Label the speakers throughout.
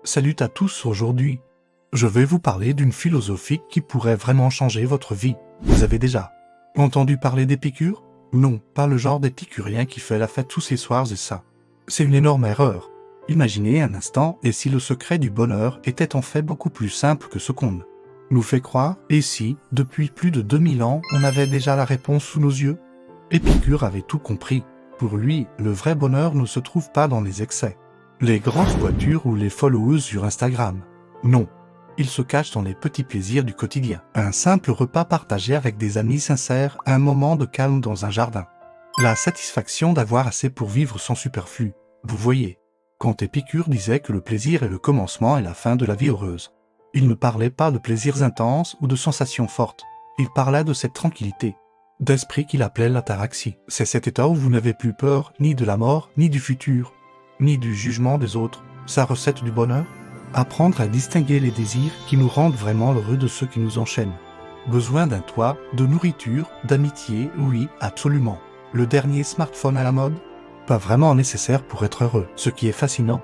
Speaker 1: Salut à tous aujourd'hui. Je vais vous parler d'une philosophie qui pourrait vraiment changer votre vie. Vous avez déjà entendu parler d'Épicure? Non, pas le genre d'épicurien qui fait la fête tous ses soirs et ça. C'est une énorme erreur. Imaginez un instant, et si le secret du bonheur était en fait beaucoup plus simple que ce qu'on nous fait croire, et si, depuis plus de 2000 ans, on avait déjà la réponse sous nos yeux? Épicure avait tout compris. Pour lui, le vrai bonheur ne se trouve pas dans les excès, les grosses voitures ou les followers sur Instagram. Non. Il se cache dans les petits plaisirs du quotidien. Un simple repas partagé avec des amis sincères, un moment de calme dans un jardin. La satisfaction d'avoir assez pour vivre sans superflu. Vous voyez, quand Épicure disait que le plaisir est le commencement et la fin de la vie heureuse, il ne parlait pas de plaisirs intenses ou de sensations fortes. Il parlait de cette tranquillité d'esprit qu'il appelait l'ataraxie. C'est cet état où vous n'avez plus peur ni de la mort, ni du futur, ni du jugement des autres. Sa recette du bonheur? Apprendre à distinguer les désirs qui nous rendent vraiment heureux de ceux qui nous enchaînent. Besoin d'un toit, de nourriture, d'amitié, oui, absolument. Le dernier smartphone à la mode? Pas vraiment nécessaire pour être heureux. Ce qui est fascinant,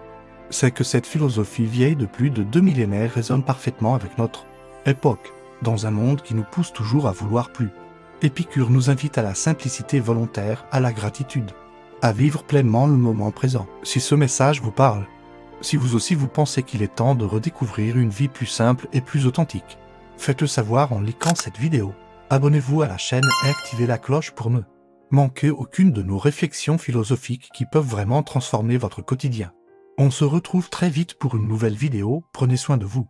Speaker 1: c'est que cette philosophie vieille de plus de 2 millénaires résonne parfaitement avec notre époque, dans un monde qui nous pousse toujours à vouloir plus. Épicure nous invite à la simplicité volontaire, à la gratitude, à vivre pleinement le moment présent. Si ce message vous parle, si vous aussi vous pensez qu'il est temps de redécouvrir une vie plus simple et plus authentique, faites-le savoir en likant cette vidéo. Abonnez-vous à la chaîne et activez la cloche pour ne manquer aucune de nos réflexions philosophiques qui peuvent vraiment transformer votre quotidien. On se retrouve très vite pour une nouvelle vidéo, prenez soin de vous.